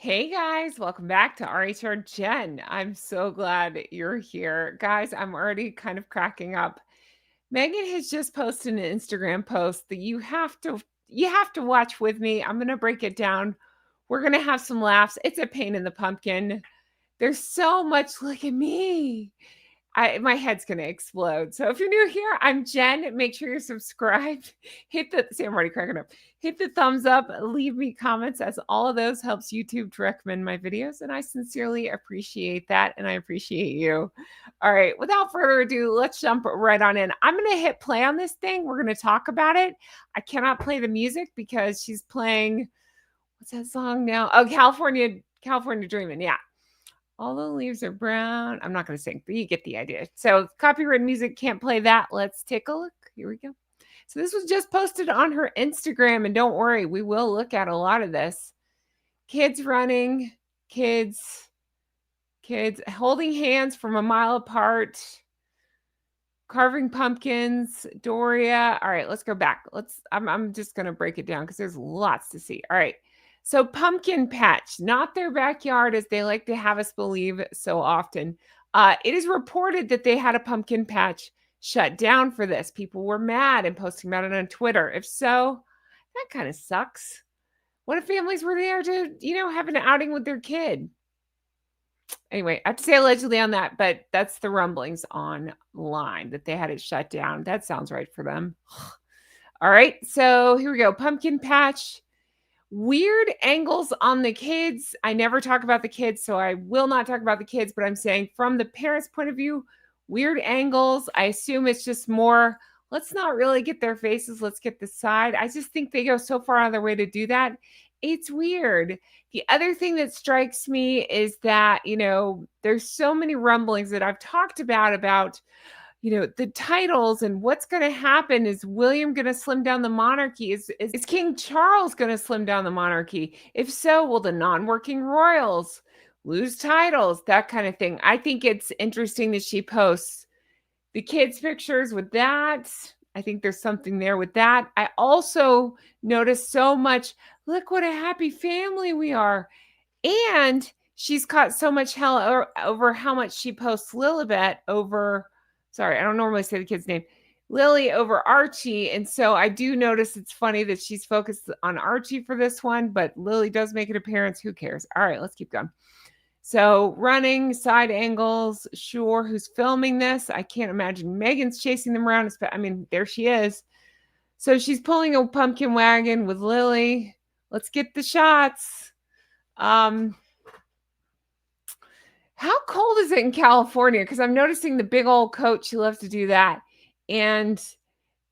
Hey guys, welcome back to RHR Jen. I'm so glad you're here. Guys, I'm already kind of cracking up. Megan has just posted an Instagram post that you have to watch with me. I'm going to break it down. We're going to have some laughs. It's a pain in the pumpkin. There's so much look at me. My head's gonna explode. So if you're new here, I'm Jen. Make sure you're subscribed. I'm already cracking up. Hit the thumbs up, leave me comments, as all of those helps YouTube to recommend my videos. And I sincerely appreciate that. And I appreciate you. All right, without further ado, let's jump right on in. I'm gonna hit play on this thing. We're gonna talk about it. I cannot play the music because she's playing what's that song now? Oh, California Dreamin'. Yeah. All the leaves are brown. I'm not going to sing, but you get the idea. So, copyright music can't play that. Let's take a look. Here we go. So, this was just posted on her Instagram. And don't worry, we will look at a lot of this. Kids running, kids holding hands from a mile apart, carving pumpkins, Doria. All right, let's go back. I'm just going to break it down because there's lots to see. All right. So, pumpkin patch, not their backyard as they like to have us believe so often. It is reported that they had a pumpkin patch shut down for this. People were mad and posting about it on Twitter. If so, that kind of sucks. What if families were there to, have an outing with their kid? Anyway, I have to say allegedly on that, but that's the rumblings online that they had it shut down. That sounds right for them. All right, so here we go. Pumpkin patch. Weird angles on the kids. I never talk about the kids, so I will not talk about the kids, but I'm saying from the parents' point of view, weird angles. I assume it's just more, let's not really get their faces, let's get the side. I just think they go so far out of their way to do that. It's weird. The other thing that strikes me is that, there's so many rumblings that I've talked about the titles and what's going to happen. Is William going to slim down the monarchy? Is King Charles going to slim down the monarchy? If so, will the non-working royals lose titles? That kind of thing. I think it's interesting that she posts the kids' pictures with that. I think there's something there with that. I also noticed so much, look what a happy family we are. And she's caught so much hell over how much she posts Lilibet over, sorry, I don't normally say the kid's name, Lily over Archie. And so I do notice it's funny that she's focused on Archie for this one, but Lily does make an appearance. Who cares? All right, let's keep going. So running, side angles, sure. Who's filming this? I can't imagine Meghan's chasing them around. I mean, there she is. So she's pulling a pumpkin wagon with Lily. Let's get the shots. How cold is it in California? Because I'm noticing the big old coat. She loves to do that. And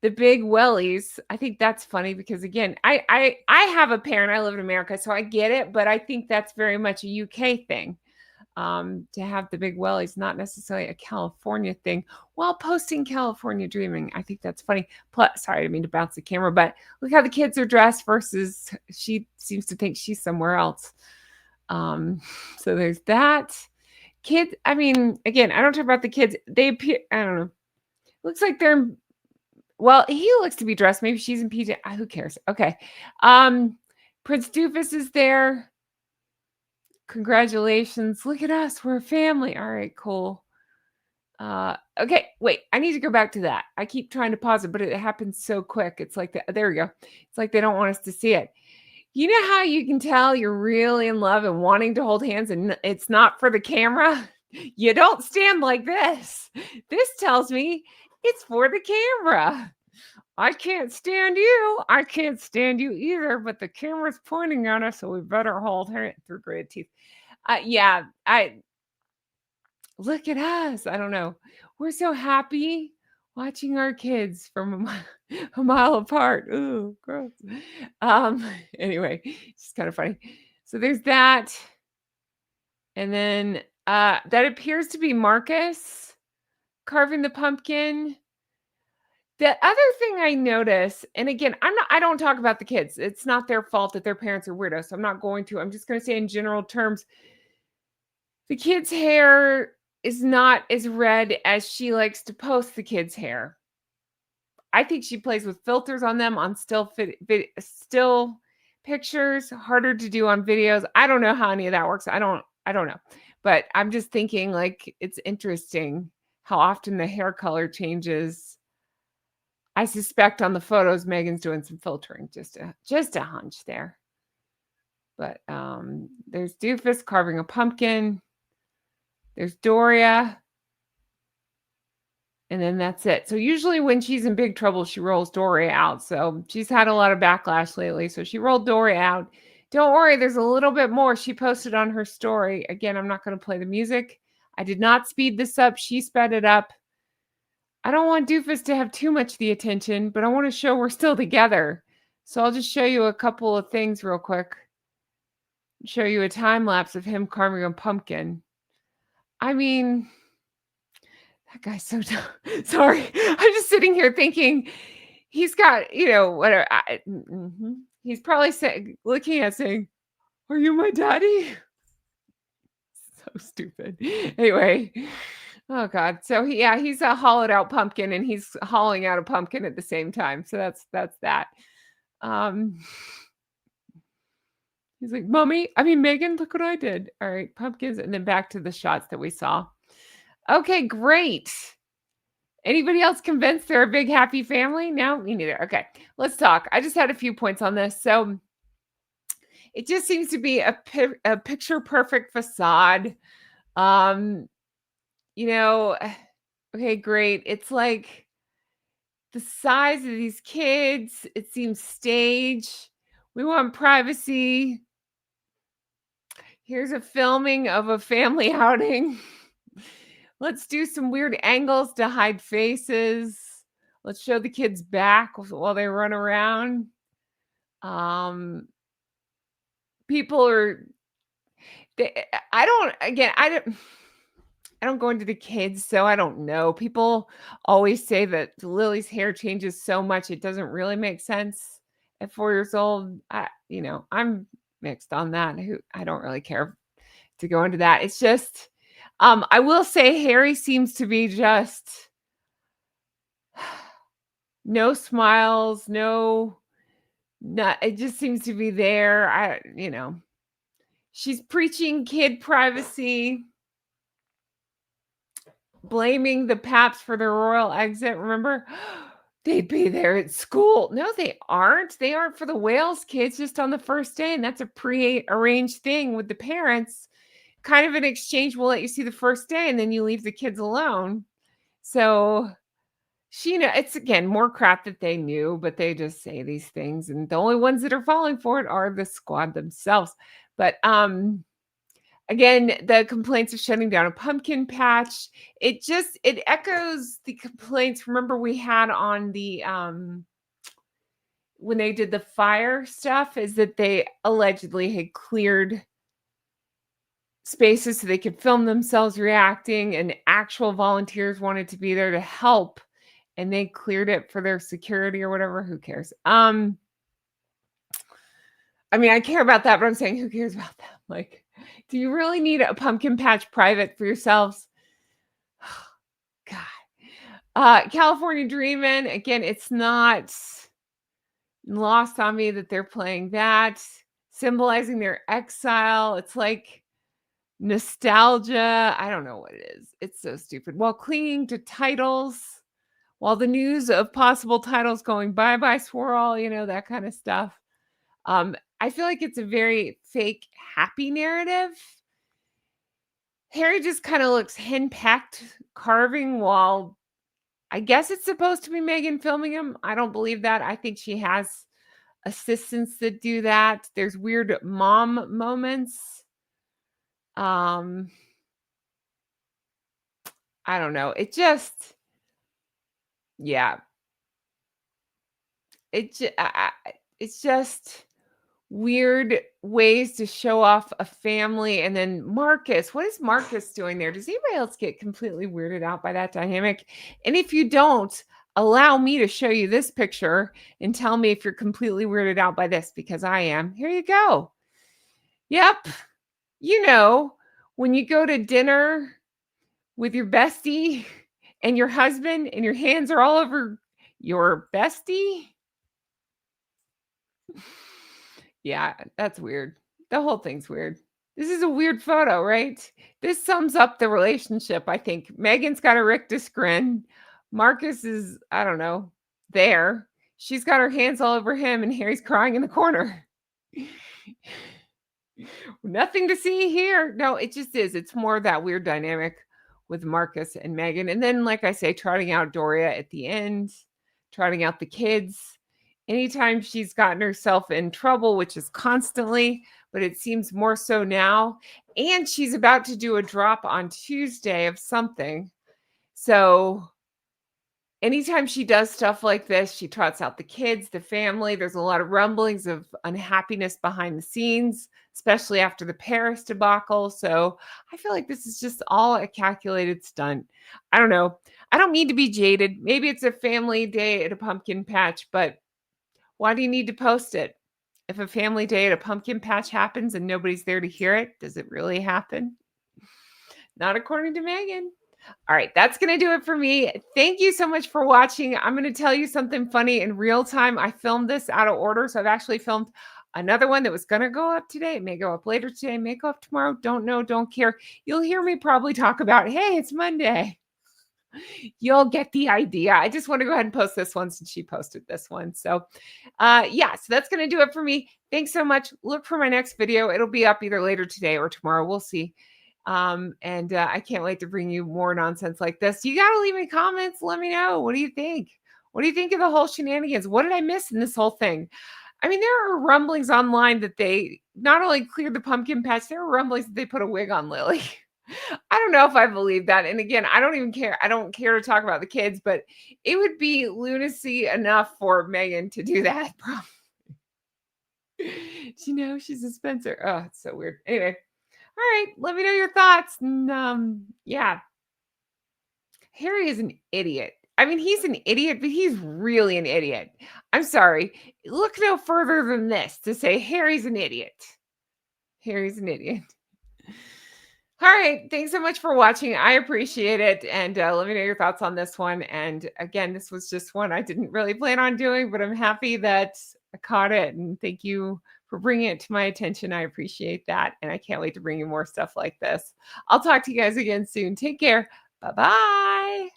the big wellies. I think that's funny because, again, I have a parent. I live in America, so I get it. But I think that's very much a UK thing. To have the big wellies, not necessarily a California thing, while posting California dreaming. I think that's funny. Plus, sorry, I didn't mean to bounce the camera, but look how the kids are dressed versus she seems to think she's somewhere else. So there's that. Kids, I mean, again, I don't talk about the kids. They appear, I don't know. Looks like they're, well, he looks to be dressed. Maybe she's in PJ. Who cares? Okay. Prince Doofus is there. Congratulations. Look at us. We're a family. All right, cool. Okay, wait. I need to go back to that. I keep trying to pause it, but it happens so quick. It's like, there we go. It's like they don't want us to see it. You know how you can tell you're really in love and wanting to hold hands and it's not for the camera? You don't stand like this. This tells me it's for the camera. I can't stand you. I can't stand you either, but the camera's pointing at us, so we better hold her through gritted teeth. Yeah, look at us. I don't know. We're so happy watching our kids from a mile apart. Ooh, gross. Anyway, it's kind of funny. So there's that. And then that appears to be Marcus carving the pumpkin. The other thing I notice, and again, I don't talk about the kids. It's not their fault that their parents are weirdos. So I'm not going to. I'm just going to say in general terms, the kids' hair is not as red as she likes to post the kids' hair. I think she plays with filters on them on still pictures, harder to do on videos. I don't know how any of that works. I don't know. But I'm just thinking like it's interesting how often the hair color changes. I suspect on the photos Megan's doing some filtering, just a hunch there. But there's Doofus carving a pumpkin. There's Doria. And then that's it. So usually when she's in big trouble, she rolls Doria out. So she's had a lot of backlash lately. So she rolled Doria out. Don't worry, there's a little bit more she posted on her story. Again, I'm not going to play the music. I did not speed this up. She sped it up. I don't want Doofus to have too much of the attention, but I want to show we're still together. So I'll just show you a couple of things real quick. Show you a time lapse of him carving a pumpkin. I mean, that guy's so dumb. Sorry. I'm just sitting here thinking he's got, whatever. He's probably looking at saying, "Are you my daddy?" So stupid. Anyway. Oh God. So he's a hollowed out pumpkin and he's hollowing out a pumpkin at the same time. So that's that. Um He's like, Megan, look what I did. All right, pumpkins, and then back to the shots that we saw. Okay, great. Anybody else convinced they're a big happy family? No, me neither. Okay, let's talk. I just had a few points on this. So it just seems to be a picture perfect facade. Um, you know, okay, great. It's like the size of these kids, it seems staged. We want privacy. Here's a filming of a family outing. Let's do some weird angles to hide faces. Let's show the kids back while they run around. People are I don't go into the kids, so I don't know. People always say that Lily's hair changes so much it doesn't really make sense at 4 years old. I'm mixed on that. I don't really care to go into that. It's just I will say Harry seems to be just no smiles, it just seems to be there. She's preaching kid privacy, blaming the Paps for their royal exit. Remember? They'd be there at school. No, they aren't. They aren't for the Wales kids just on the first day. And that's a pre-arranged thing with the parents. Kind of an exchange. We'll let you see the first day and then you leave the kids alone. So it's again more crap that they knew, but they just say these things. And the only ones that are falling for it are the squad themselves. But again, the complaints of shutting down a pumpkin patch, it echoes the complaints. Remember we had on the when they did the fire stuff, is that they allegedly had cleared spaces so they could film themselves reacting, and actual volunteers wanted to be there to help, and they cleared it for their security or whatever. Who cares? I care about that, but I'm saying who cares about them? Like, do you really need a pumpkin patch private for yourselves? God. California Dreamin', again, it's not lost on me that they're playing that, symbolizing their exile. It's like nostalgia. I don't know what it is. It's so stupid. While clinging to titles, while the news of possible titles going bye-bye swirl, that kind of stuff. I feel like it's a very fake happy narrative. Harry just kind of looks henpecked carving while I guess it's supposed to be Meghan filming him. I don't believe that. I think she has assistants that do that. There's weird mom moments. I don't know. It just, yeah. It's just weird ways to show off a family. And then Marcus, what is Marcus doing there? Does anybody else get completely weirded out by that dynamic? And if you don't, allow me to show you this picture and tell me if you're completely weirded out by this, because I am. Here you go. Yep. When you go to dinner with your bestie and your husband and your hands are all over your bestie. Yeah, that's weird. The whole thing's weird. This is a weird photo, right? This sums up the relationship, I think. Megan's got a rictus grin. Marcus is, I don't know, there. She's got her hands all over him, and Harry's crying in the corner. Nothing to see here. No, it just is. It's more of that weird dynamic with Marcus and Megan. And then, like I say, trotting out Doria at the end, trotting out the kids. Anytime she's gotten herself in trouble, which is constantly, but it seems more so now. And she's about to do a drop on Tuesday of something. So anytime she does stuff like this, she trots out the kids, the family. There's a lot of rumblings of unhappiness behind the scenes, especially after the Paris debacle. So I feel like this is just all a calculated stunt. I don't know. I don't mean to be jaded. Maybe it's a family day at a pumpkin patch, but why do you need to post it? If a family day at a pumpkin patch happens and nobody's there to hear it, does it really happen? Not according to Megan. All right, that's going to do it for me. Thank you so much for watching. I'm going to tell you something funny in real time. I filmed this out of order, so I've actually filmed another one that was going to go up today. It may go up later today, may go up tomorrow. Don't know, don't care. You'll hear me probably talk about, hey, it's Monday. You'll get the idea. I just want to go ahead and post this one since she posted this one. So, yeah, so that's going to do it for me. Thanks so much. Look for my next video. It'll be up either later today or tomorrow. We'll see. And I can't wait to bring you more nonsense like this. You got to leave me comments. Let me know. What do you think? What do you think of the whole shenanigans? What did I miss in this whole thing? I mean, there are rumblings online that they not only cleared the pumpkin patch, there are rumblings that they put a wig on Lily. I don't know if I believe that. And again, I don't even care. I don't care to talk about the kids, but it would be lunacy enough for Meghan to do that. She's a Spencer. Oh, it's so weird. Anyway, all right, let me know your thoughts. And yeah, Harry is an idiot. I mean, he's an idiot, but he's really an idiot. I'm sorry. Look no further than this to say Harry's an idiot. Harry's an idiot. All right. Thanks so much for watching. I appreciate it. And let me know your thoughts on this one. And again, this was just one I didn't really plan on doing, but I'm happy that I caught it. And thank you for bringing it to my attention. I appreciate that. And I can't wait to bring you more stuff like this. I'll talk to you guys again soon. Take care. Bye-bye.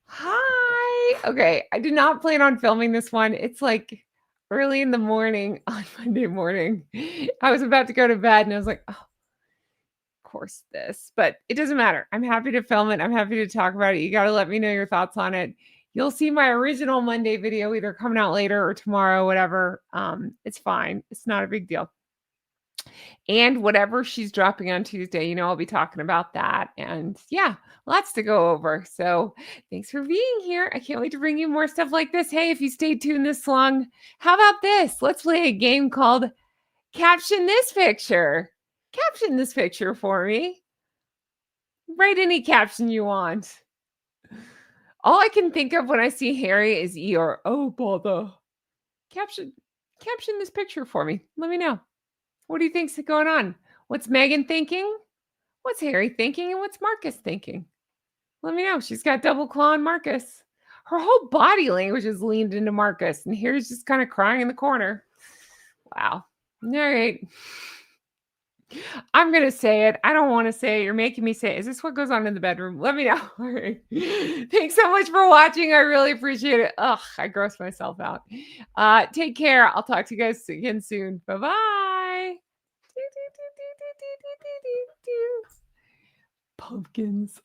Hi. Okay. I did not plan on filming this one. It's like early in the morning on Monday morning. I was about to go to bed and I was like, oh, course this, but it doesn't matter. I'm happy to film it. I'm happy to talk about it. You got to let me know your thoughts on it. You'll see my original Monday video either coming out later or tomorrow, whatever. It's fine. It's not a big deal. And whatever she's dropping on Tuesday, I'll be talking about that. And yeah, lots to go over. So thanks for being here. I can't wait to bring you more stuff like this. Hey, if you stayed tuned this long, how about this? Let's play a game called Caption This Picture. Caption this picture for me. Write any caption you want. All I can think of when I see Harry is or oh bother. Caption this picture for me. Let me know. What do you think's going on? What's Meghan thinking? What's Harry thinking? And what's Marcus thinking? Let me know. She's got double claw on Marcus. Her whole body language is leaned into Marcus, and Harry's just kind of crying in the corner. Wow. All right. I'm going to say it. I don't want to say it. You're making me say it. Is this what goes on in the bedroom? Let me know. All right. Thanks so much for watching. I really appreciate it. Ugh, I grossed myself out. Take care. I'll talk to you guys again soon. Bye-bye. Pumpkins.